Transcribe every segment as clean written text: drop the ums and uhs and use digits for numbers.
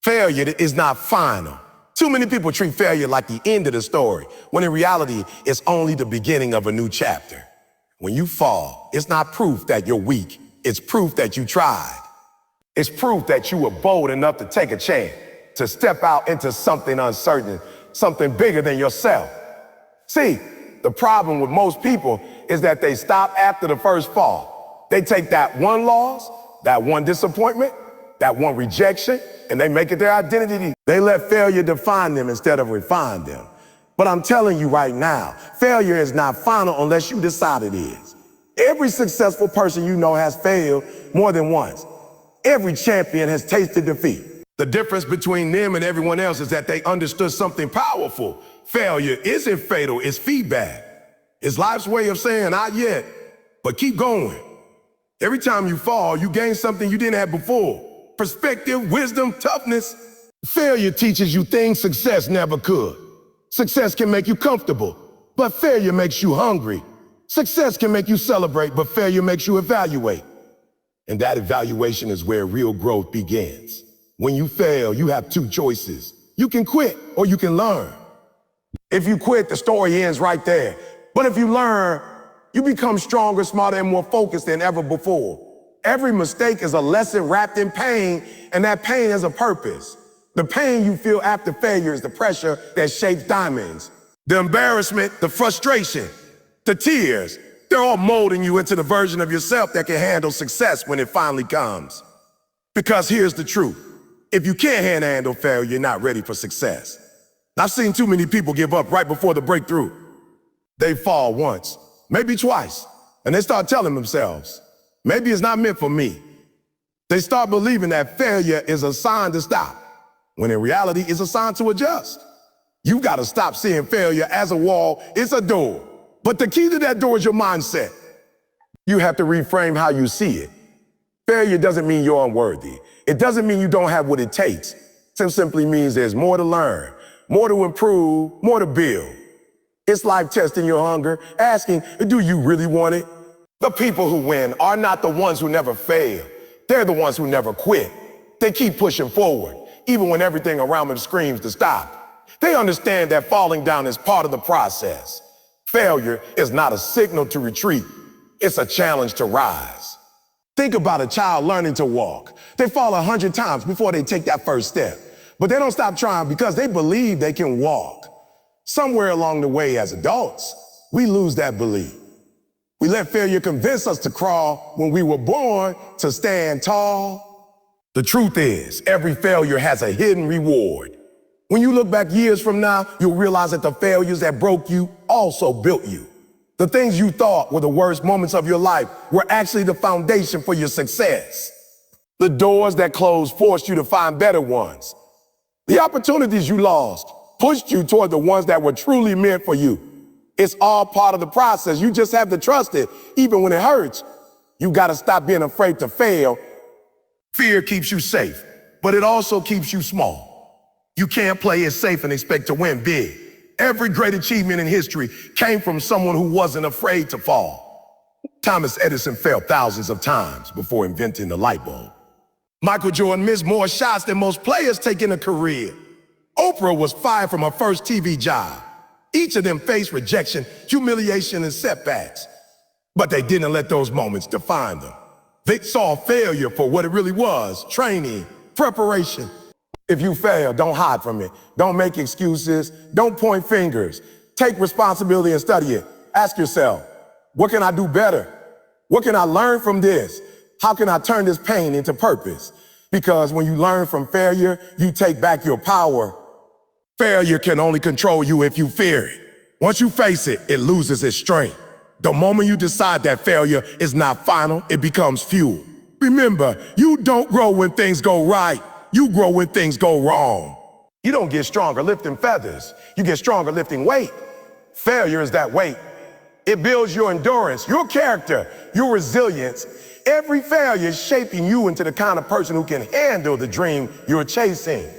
Failure is not final. Too many people treat failure like the end of the story, when in reality, it's only the beginning of a new chapter. When you fall, it's not proof that you're weak. It's proof that you tried. It's proof that you were bold enough to take a chance, to step out into something uncertain, something bigger than yourself. See, the problem with most people is that they stop after the first fall. They take that one loss, that one disappointment, that one rejection, and they make it their identity. They let failure define them instead of refine them. But I'm telling you right now, failure is not final unless you decide it is. Every successful person you know has failed more than once. Every champion has tasted defeat. The difference between them and everyone else is that they understood something powerful. Failure isn't fatal, it's feedback. It's life's way of saying, not yet, but keep going. Every time you fall, you gain something you didn't have before. Perspective, wisdom, toughness. Failure teaches you things success never could. Success can make you comfortable, but failure makes you hungry. Success can make you celebrate, but failure makes you evaluate. And that evaluation is where real growth begins. When you fail, you have two choices. You can quit or you can learn. If you quit, the story ends right there. But if you learn, you become stronger, smarter, and more focused than ever before. Every mistake is a lesson wrapped in pain, and that pain has a purpose. The pain you feel after failure is the pressure that shapes diamonds. The embarrassment, the frustration, the tears, they're all molding you into the version of yourself that can handle success when it finally comes. Because here's the truth. If you can't handle failure, you're not ready for success. I've seen too many people give up right before the breakthrough. They fall once, maybe twice, and they start telling themselves, maybe it's not meant for me. They start believing that failure is a sign to stop, when in reality, it's a sign to adjust. You gotta stop seeing failure as a wall, it's a door. But the key to that door is your mindset. You have to reframe how you see it. Failure doesn't mean you're unworthy. It doesn't mean you don't have what it takes. It simply means there's more to learn, more to improve, more to build. It's life testing your hunger, asking, do you really want it? The people who win are not the ones who never fail. They're the ones who never quit. They keep pushing forward, even when everything around them screams to stop. They understand that falling down is part of the process. Failure is not a signal to retreat. It's a challenge to rise. Think about a child learning to walk. They fall 100 times before they take that first step. But they don't stop trying because they believe they can walk. Somewhere along the way as adults, we lose that belief. We let failure convince us to crawl when we were born to stand tall. The truth is, every failure has a hidden reward. When you look back years from now, you'll realize that the failures that broke you also built you. The things you thought were the worst moments of your life were actually the foundation for your success. The doors that closed forced you to find better ones. The opportunities you lost pushed you toward the ones that were truly meant for you. It's all part of the process. You just have to trust it, even when it hurts. You gotta stop being afraid to fail. Fear keeps you safe, but it also keeps you small. You can't play it safe and expect to win big. Every great achievement in history came from someone who wasn't afraid to fall. Thomas Edison failed thousands of times before inventing the light bulb. Michael Jordan missed more shots than most players take in a career. Oprah was fired from her first TV job. Each of them faced rejection, humiliation, and setbacks. But they didn't let those moments define them. They saw failure for what it really was: training, preparation. If you fail, don't hide from it. Don't make excuses. Don't point fingers. Take responsibility and study it. Ask yourself, what can I do better? What can I learn from this? How can I turn this pain into purpose? Because when you learn from failure, you take back your power. Failure can only control you if you fear it. Once you face it, it loses its strength. The moment you decide that failure is not final, it becomes fuel. Remember, you don't grow when things go right. You grow when things go wrong. You don't get stronger lifting feathers. You get stronger lifting weight. Failure is that weight. It builds your endurance, your character, your resilience. Every failure is shaping you into the kind of person who can handle the dream you're chasing.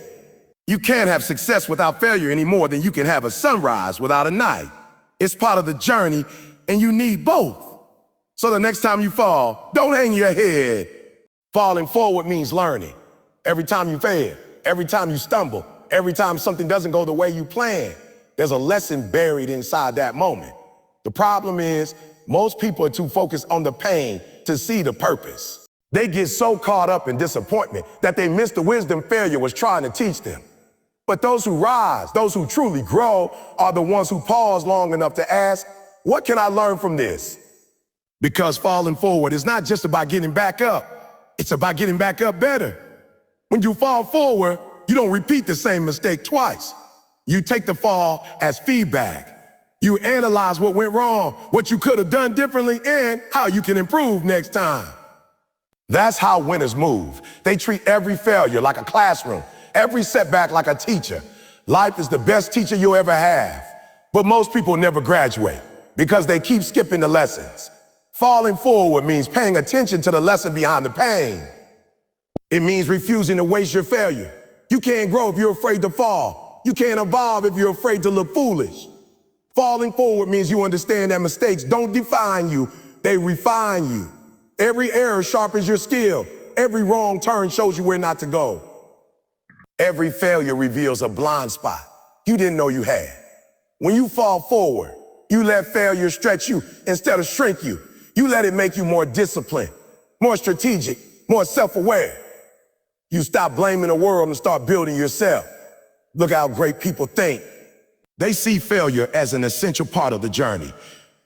You can't have success without failure any more than you can have a sunrise without a night. It's part of the journey, and you need both. So the next time you fall, don't hang your head. Falling forward means learning. Every time you fail, Every time you stumble, every time something doesn't go the way you plan, there's a lesson buried inside that moment. The problem is, most people are too focused on the pain to see the purpose. They get so caught up in disappointment that they miss the wisdom failure was trying to teach them. But those who rise, those who truly grow, are the ones who pause long enough to ask, what can I learn from this? Because falling forward is not just about getting back up. It's about getting back up better. When you fall forward, you don't repeat the same mistake twice. You take the fall as feedback. You analyze what went wrong, what you could have done differently, and how you can improve next time. That's how winners move. They treat every failure like a classroom, every setback like a teacher. Life is the best teacher you'll ever have. But most people never graduate because they keep skipping the lessons. Falling forward means paying attention to the lesson behind the pain. It means refusing to waste your failure. You can't grow if you're afraid to fall. You can't evolve if you're afraid to look foolish. Falling forward means you understand that mistakes don't define you, they refine you. Every error sharpens your skill. Every wrong turn shows you where not to go. Every failure reveals a blind spot you didn't know you had. When you fall forward, you let failure stretch you instead of shrink you. You let it make you more disciplined, more strategic, more self-aware. You stop blaming the world and start building yourself. Look how great people think. They see failure as an essential part of the journey.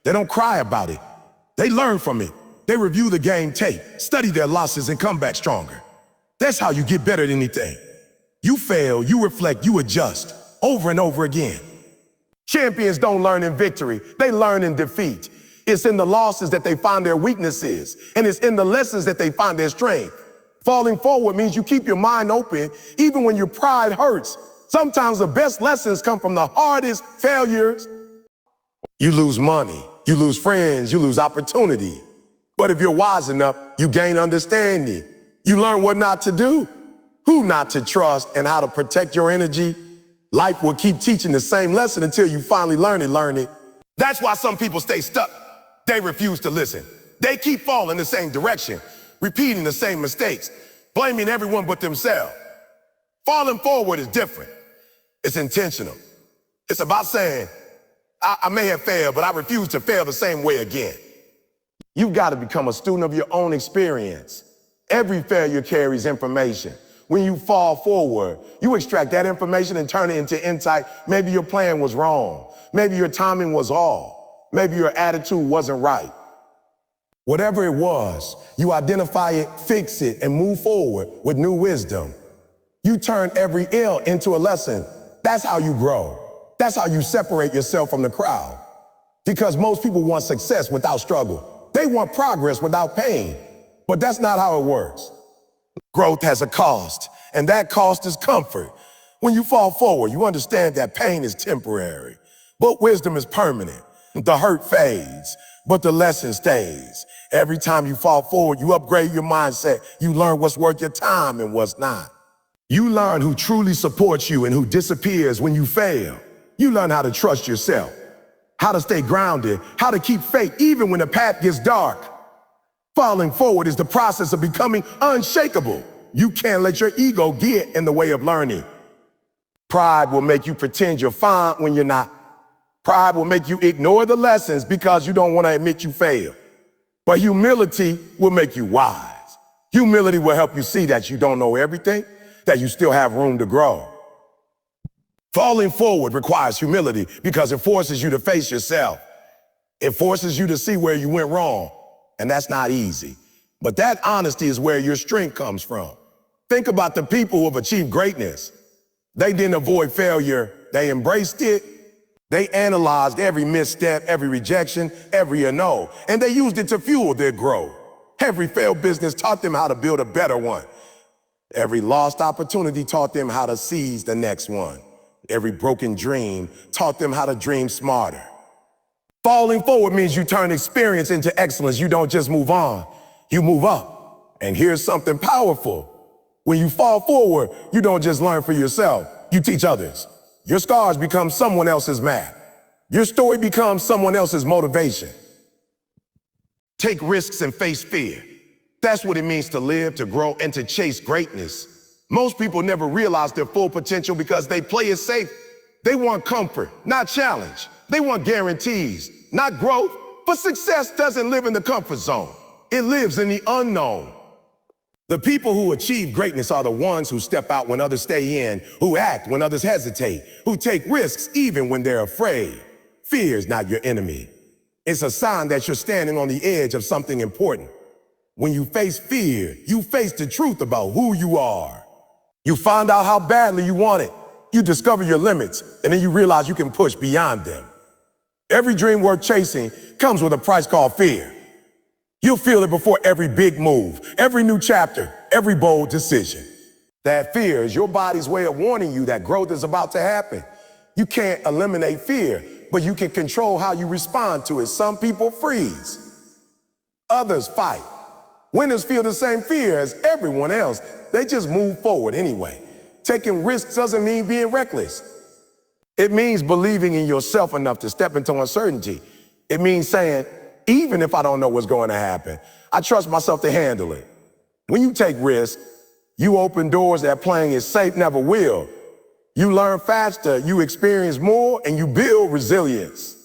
They don't cry about it. They learn from it. They review the game tape, study their losses, and come back stronger. That's how you get better at anything. You fail, you reflect, you adjust, over and over again. Champions don't learn in victory, they learn in defeat. It's in the losses that they find their weaknesses, and it's in the lessons that they find their strength. Falling forward means you keep your mind open, even when your pride hurts. Sometimes the best lessons come from the hardest failures. You lose money, you lose friends, you lose opportunity. But if you're wise enough, you gain understanding. You learn what not to do, who not to trust, and how to protect your energy. Life will keep teaching the same lesson until you finally learn it. That's why some people stay stuck. They refuse to listen. They keep falling the same direction, repeating the same mistakes, blaming everyone but themselves. Falling forward is different. It's intentional. It's about saying, I may have failed, but I refuse to fail the same way again. You've got to become a student of your own experience. Every failure carries information. When you fall forward, you extract that information and turn it into insight. Maybe your plan was wrong. Maybe your timing was off. Maybe your attitude wasn't right. Whatever it was, you identify it, fix it, and move forward with new wisdom. You turn every L into a lesson. That's how you grow. That's how you separate yourself from the crowd. Because most people want success without struggle. They want progress without pain. But that's not how it works. Growth has a cost, and that cost is comfort. When you fall forward, you understand that pain is temporary, but wisdom is permanent. The hurt fades, but the lesson stays. Every time you fall forward, you upgrade your mindset. You learn what's worth your time and what's not. You learn who truly supports you and who disappears when you fail. You learn how to trust yourself, how to stay grounded, how to keep faith even when the path gets dark. Falling forward is the process of becoming unshakable. You can't let your ego get in the way of learning. Pride will make you pretend you're fine when you're not. Pride will make you ignore the lessons because you don't want to admit you failed. But humility will make you wise. Humility will help you see that you don't know everything, that you still have room to grow. Falling forward requires humility because it forces you to face yourself. It forces you to see where you went wrong, and that's not easy. But that honesty is where your strength comes from. Think about the people who have achieved greatness. They didn't avoid failure, they embraced it. They analyzed every misstep, every rejection, every no, and they used it to fuel their growth. Every failed business taught them how to build a better one. Every lost opportunity taught them how to seize the next one. Every broken dream taught them how to dream smarter. Falling forward means you turn experience into excellence. You don't just move on, you move up. And here's something powerful. When you fall forward, you don't just learn for yourself, you teach others. Your scars become someone else's map. Your story becomes someone else's motivation. Take risks and face fear. That's what it means to live, to grow, and to chase greatness. Most people never realize their full potential because they play it safe. They want comfort, not challenge. They want guarantees, not growth. But success doesn't live in the comfort zone. It lives in the unknown. The people who achieve greatness are the ones who step out when others stay in, who act when others hesitate, who take risks even when they're afraid. Fear is not your enemy. It's a sign that you're standing on the edge of something important. When you face fear, you face the truth about who you are. You find out how badly you want it. You discover your limits, and then you realize you can push beyond them. Every dream worth chasing comes with a price called fear. You'll feel it before every big move, every new chapter, every bold decision. That fear is your body's way of warning you that growth is about to happen. You can't eliminate fear, but you can control how you respond to it. Some people freeze. Others fight. Winners feel the same fear as everyone else. They just move forward anyway. Taking risks doesn't mean being reckless. It means believing in yourself enough to step into uncertainty. It means saying, even if I don't know what's going to happen, I trust myself to handle it. When you take risks, you open doors that playing it safe never will. You learn faster, you experience more, and you build resilience.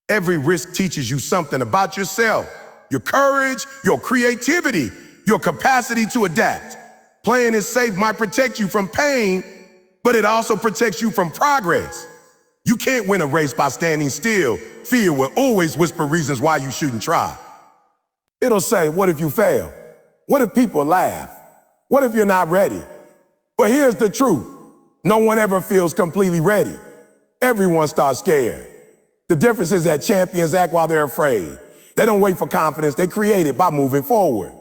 Every risk teaches you something about yourself, your courage, your creativity, your capacity to adapt. Playing it safe might protect you from pain, but it also protects you from progress. You can't win a race by standing still. Fear will always whisper reasons why you shouldn't try. It'll say, what if you fail? What if people laugh? What if you're not ready? But here's the truth. No one ever feels completely ready. Everyone starts scared. The difference is that champions act while they're afraid. They don't wait for confidence. They create it by moving forward.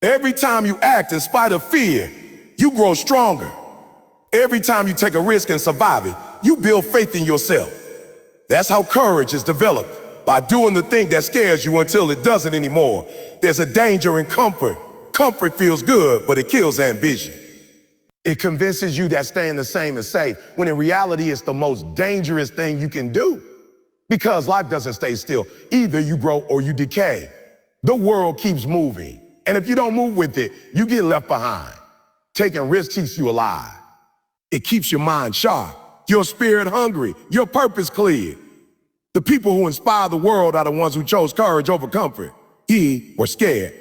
Every time you act in spite of fear, you grow stronger. Every time you take a risk and survive it, you build faith in yourself. That's how courage is developed, by doing the thing that scares you until it doesn't anymore. There's a danger in comfort. Comfort feels good, but it kills ambition. It convinces you that staying the same is safe, when in reality it's the most dangerous thing you can do. Because life doesn't stay still. Either you grow or you decay. The world keeps moving, and if you don't move with it, you get left behind. Taking risks keeps you alive. It keeps your mind sharp, your spirit hungry, your purpose clear. The people who inspire the world are the ones who chose courage over comfort. Were scared,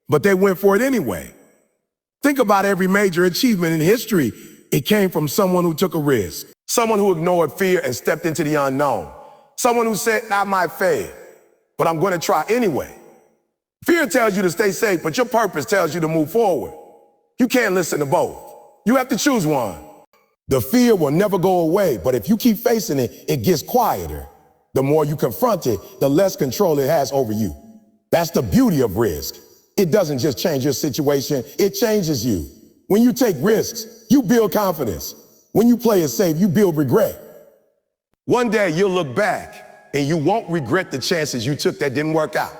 but they went for it anyway. Think about every major achievement in history. It came from someone who took a risk, someone who ignored fear and stepped into the unknown, someone who said, I might fail, but I'm going to try anyway. Fear tells you to stay safe, but your purpose tells you to move forward. You can't listen to both. You have to choose one. The fear will never go away, but if you keep facing it, it gets quieter. The more you confront it, the less control it has over you. That's the beauty of risk. It doesn't just change your situation, it changes you. When you take risks, you build confidence. When you play it safe, you build regret. One day you'll look back and you won't regret the chances you took that didn't work out.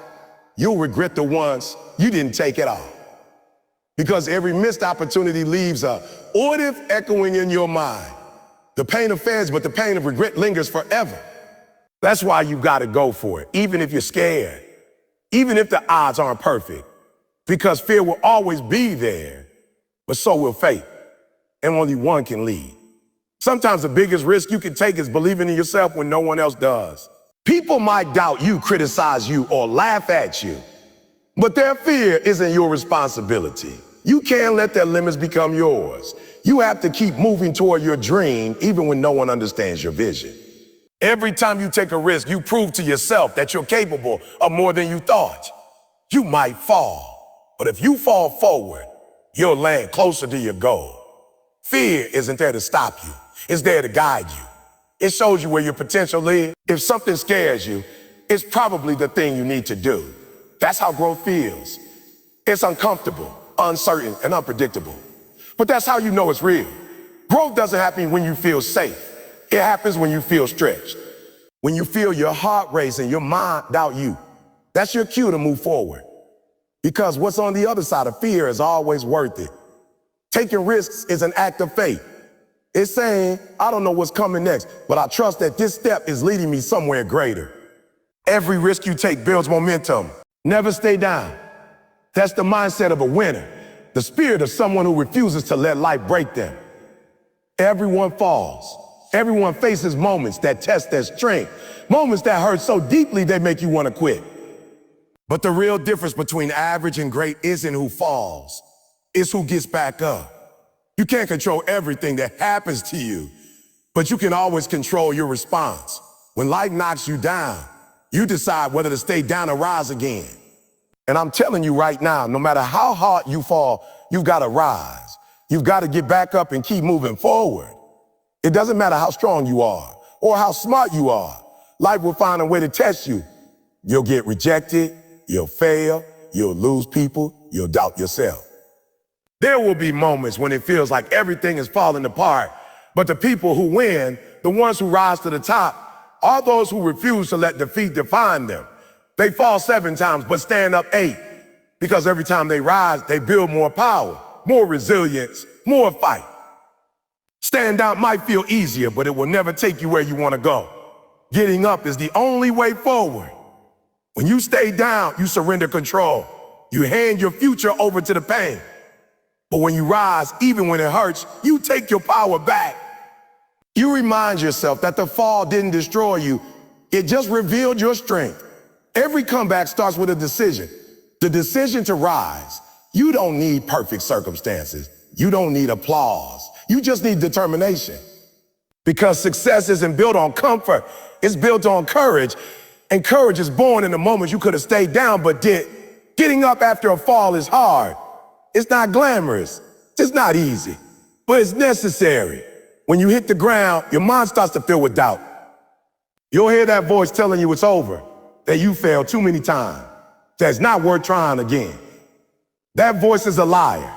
You'll regret the ones you didn't take at all. Because every missed opportunity leaves a what if echoing in your mind. The pain of fades, but the pain of regret lingers forever. That's why you gotta go for it, even if you're scared, even if the odds aren't perfect. Because fear will always be there, but so will faith, and only one can lead. Sometimes the biggest risk you can take is believing in yourself when no one else does. People might doubt you, criticize you, or laugh at you, but their fear isn't your responsibility. You can't let their limits become yours. You have to keep moving toward your dream, even when no one understands your vision. Every time you take a risk, you prove to yourself that you're capable of more than you thought. You might fall, but if you fall forward, you'll land closer to your goal. Fear isn't there to stop you. It's there to guide you. It shows you where your potential is. If something scares you, it's probably the thing you need to do. That's how growth feels. It's uncomfortable, uncertain, and unpredictable. But that's how you know it's real. Growth doesn't happen when you feel safe. It happens when you feel stretched. When you feel your heart race and your mind doubt you. That's your cue to move forward. Because what's on the other side of fear is always worth it. Taking risks is an act of faith. It's saying, I don't know what's coming next, but I trust that this step is leading me somewhere greater. Every risk you take builds momentum. Never stay down. That's the mindset of a winner. the spirit of someone who refuses to let life break them. Everyone falls. Everyone faces moments that test their strength, moments that hurt so deeply they make you want to quit. But the real difference between average and great isn't who falls, it's who gets back up. You can't control everything that happens to you, but you can always control your response. When life knocks you down, you decide whether to stay down or rise again. And I'm telling you right now, no matter how hard you fall, you've got to rise. You've got to get back up and keep moving forward. It doesn't matter how strong you are or how smart you are. Life will find a way to test you. You'll get rejected, you'll fail, you'll lose people, you'll doubt yourself. There will be moments when it feels like everything is falling apart, but the people who win, the ones who rise to the top, are those who refuse to let defeat define them. They fall 7 times, but stand up 8, because every time they rise, they build more power, more resilience, more fight. Stand down might feel easier, but it will never take you where you want to go. Getting up is the only way forward. When you stay down, you surrender control. You hand your future over to the pain. But when you rise, even when it hurts, you take your power back. You remind yourself that the fall didn't destroy you. It just revealed your strength. Every comeback starts with a decision. The decision to rise. You don't need perfect circumstances. You don't need applause. You just need determination. Because success isn't built on comfort. It's built on courage. And courage is born in the moments you could have stayed down but did. Getting up after a fall is hard. It's not glamorous. It's not easy. But it's necessary. When you hit the ground, your mind starts to fill with doubt. You'll hear that voice telling you it's over, that you failed too many times, that it's not worth trying again. That voice is a liar.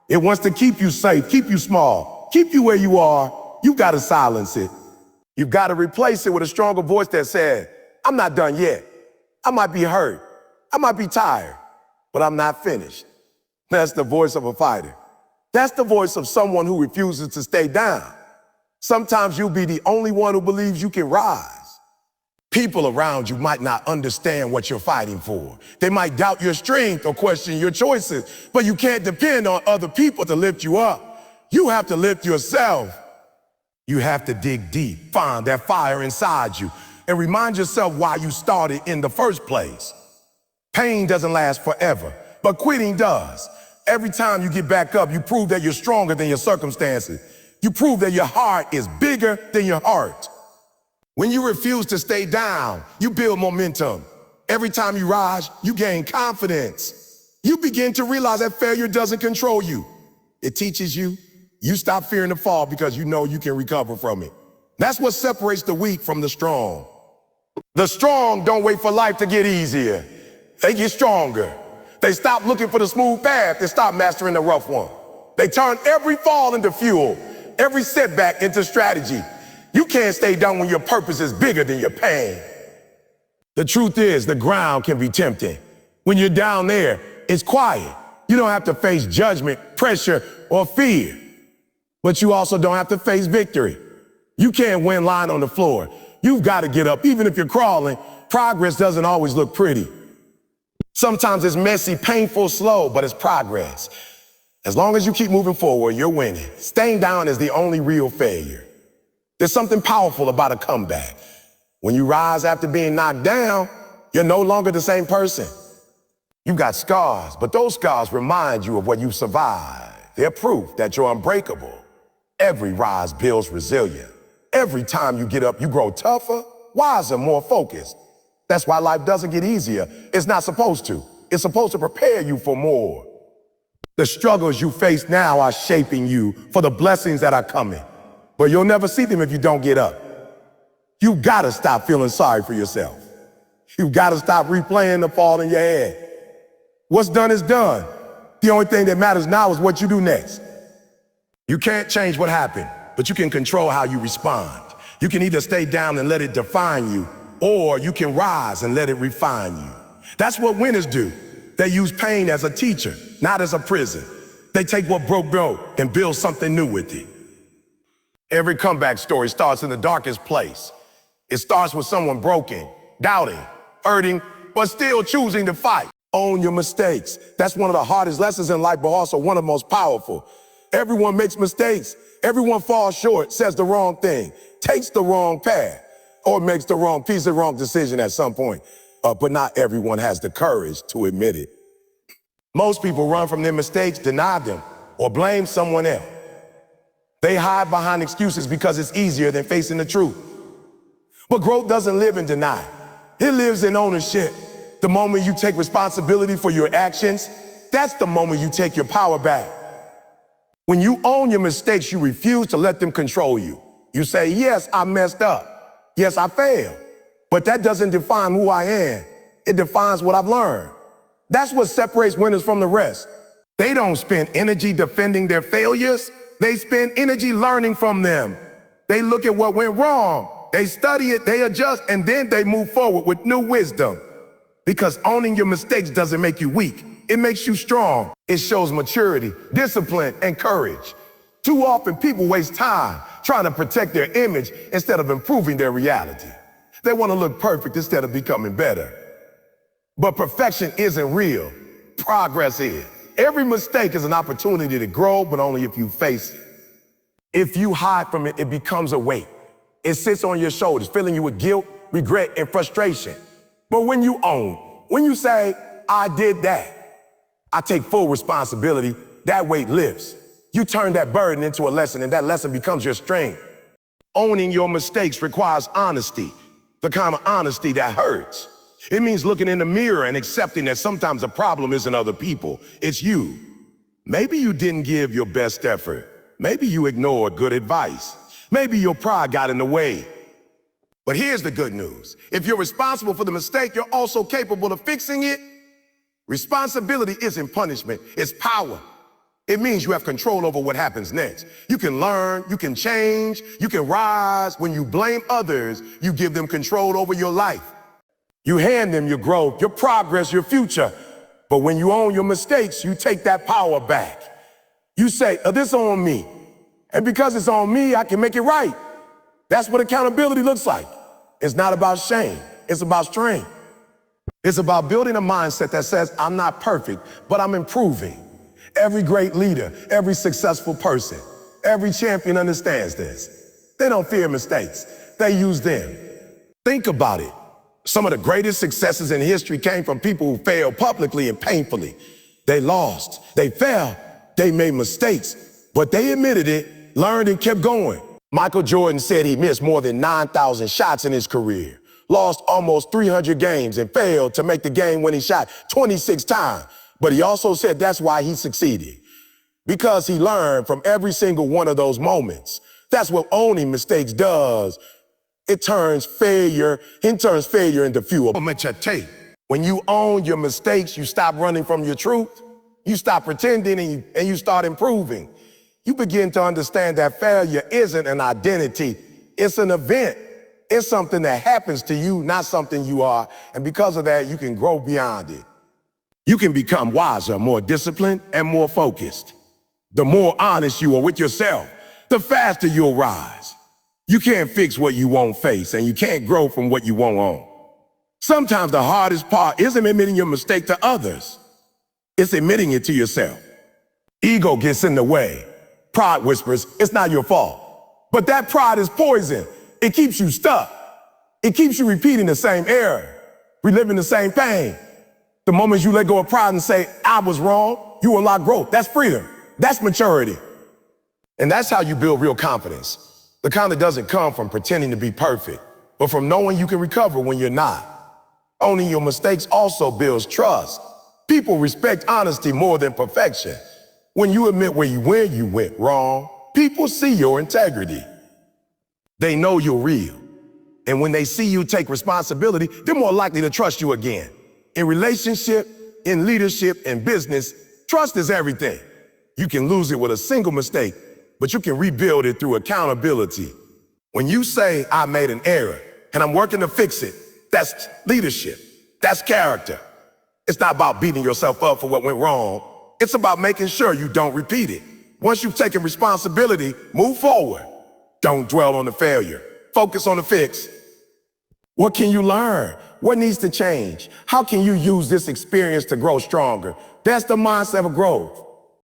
It wants to keep you safe, keep you small, keep you where you are. You got to silence it. You've got to replace it with a stronger voice that says, I'm not done yet. I might be hurt. I might be tired, but I'm not finished. That's the voice of a fighter. That's the voice of someone who refuses to stay down. Sometimes you'll be the only one who believes you can rise. People around you might not understand what you're fighting for. They might doubt your strength or question your choices, but you can't depend on other people to lift you up. You have to lift yourself. You have to dig deep, find that fire inside you, and remind yourself why you started in the first place. Pain doesn't last forever, but quitting does. Every time you get back up, you prove that you're stronger than your circumstances. You prove that your heart is bigger than your heart. When you refuse to stay down, you build momentum. Every time you rise, you gain confidence. You begin to realize that failure doesn't control you. It teaches you. You stop fearing the fall because you know you can recover from it. That's what separates the weak from the strong. The strong don't wait for life to get easier. They get stronger. They stop looking for the smooth path. They stop mastering the rough one. They turn every fall into fuel, every setback into strategy. You can't stay down when your purpose is bigger than your pain. The truth is, the ground can be tempting. When you're down there, it's quiet. You don't have to face judgment, pressure, or fear. But you also don't have to face victory. You can't win lying on the floor. You've got to get up. Even if you're crawling, progress doesn't always look pretty. Sometimes it's messy, painful, slow, but it's progress. As long as you keep moving forward, you're winning. Staying down is the only real failure. There's something powerful about a comeback. When you rise after being knocked down, you're no longer the same person. You've got scars, but those scars remind you of what you survived. They're proof that you're unbreakable. Every rise builds resilience. Every time you get up, you grow tougher, wiser, more focused. That's why life doesn't get easier. It's not supposed to. It's supposed to prepare you for more. The struggles you face now are shaping you for the blessings that are coming. But you'll never see them if you don't get up. You've got to stop feeling sorry for yourself. You've got to stop replaying the fall in your head. What's done is done. The only thing that matters now is what you do next. You can't change what happened, but you can control how you respond. You can either stay down and let it define you, or you can rise and let it refine you. That's what winners do. They use pain as a teacher, not as a prison. They take what broke and build something new with it. Every comeback story starts in the darkest place. It starts with someone broken, doubting, hurting, but still choosing to fight. Own your mistakes. That's one of the hardest lessons in life, but also one of the most powerful. Everyone makes mistakes. Everyone falls short, says the wrong thing, takes the wrong path, or makes the wrong piece of wrong decision at some point. But not everyone has the courage to admit it. Most people run from their mistakes, deny them, or blame someone else. They hide behind excuses because it's easier than facing the truth. But growth doesn't live in denial. It lives in ownership. The moment you take responsibility for your actions, that's the moment you take your power back. When you own your mistakes, you refuse to let them control you. You say, yes, I messed up. Yes, I failed. But that doesn't define who I am. It defines what I've learned. That's what separates winners from the rest. They don't spend energy defending their failures. They spend energy learning from them. They look at what went wrong. They study it, they adjust, and then they move forward with new wisdom. Because owning your mistakes doesn't make you weak. It makes you strong. It shows maturity, discipline, and courage. Too often people waste time trying to protect their image instead of improving their reality. They want to look perfect instead of becoming better. But perfection isn't real. Progress is. Every mistake is an opportunity to grow, but only if you face it. If you hide from it, it becomes a weight. It sits on your shoulders, filling you with guilt, regret, and frustration. But when you own, when you say, I did that, I take full responsibility, that weight lifts. You turn that burden into a lesson, and that lesson becomes your strength. Owning your mistakes requires honesty, the kind of honesty that hurts. It means looking in the mirror and accepting that sometimes the problem isn't other people, it's you. Maybe you didn't give your best effort. Maybe you ignored good advice. Maybe your pride got in the way. But here's the good news. If you're responsible for the mistake, you're also capable of fixing it. Responsibility isn't punishment, it's power. It means you have control over what happens next. You can learn, you can change, you can rise. When you blame others, you give them control over your life. You hand them your growth, your progress, your future. But when you own your mistakes, you take that power back. You say, this is on me. And because it's on me, I can make it right. That's what accountability looks like. It's not about shame. It's about strength. It's about building a mindset that says, I'm not perfect, but I'm improving. Every great leader, every successful person, every champion understands this. They don't fear mistakes. They use them. Think about it. Some of the greatest successes in history came from people who failed publicly and painfully. They lost, they fell, they made mistakes, but they admitted it, learned, and kept going. Michael Jordan said he missed more than 9,000 shots in his career, lost almost 300 games, and failed to make the game-winning shot 26 times. But he also said that's why he succeeded, because he learned from every single one of those moments. That's what owning mistakes does. It turns failure into fuel. When you own your mistakes, you stop running from your truth, you stop pretending, and you start improving. You begin to understand that failure isn't an identity, it's an event. It's something that happens to you, not something you are. And because of that, you can grow beyond it. You can become wiser, more disciplined, and more focused. The more honest you are with yourself, the faster you'll rise. You can't fix what you won't face, and you can't grow from what you won't own. Sometimes the hardest part isn't admitting your mistake to others. It's admitting it to yourself. Ego gets in the way. Pride whispers, it's not your fault. But that pride is poison. It keeps you stuck. It keeps you repeating the same error, reliving the same pain. The moment you let go of pride and say, I was wrong, you unlock growth. That's freedom. That's maturity. And that's how you build real confidence. The kind that doesn't come from pretending to be perfect, but from knowing you can recover when you're not. Owning your mistakes also builds trust. People respect honesty more than perfection. When you admit where you went wrong, people see your integrity. They know you're real. And when they see you take responsibility, they're more likely to trust you again. In relationship, in leadership, in business, trust is everything. You can lose it with a single mistake, but you can rebuild it through accountability. When you say, I made an error and I'm working to fix it, that's leadership. That's character. It's not about beating yourself up for what went wrong. It's about making sure you don't repeat it. Once you've taken responsibility, move forward. Don't dwell on the failure. Focus on the fix. What can you learn? What needs to change? How can you use this experience to grow stronger? That's the mindset of growth.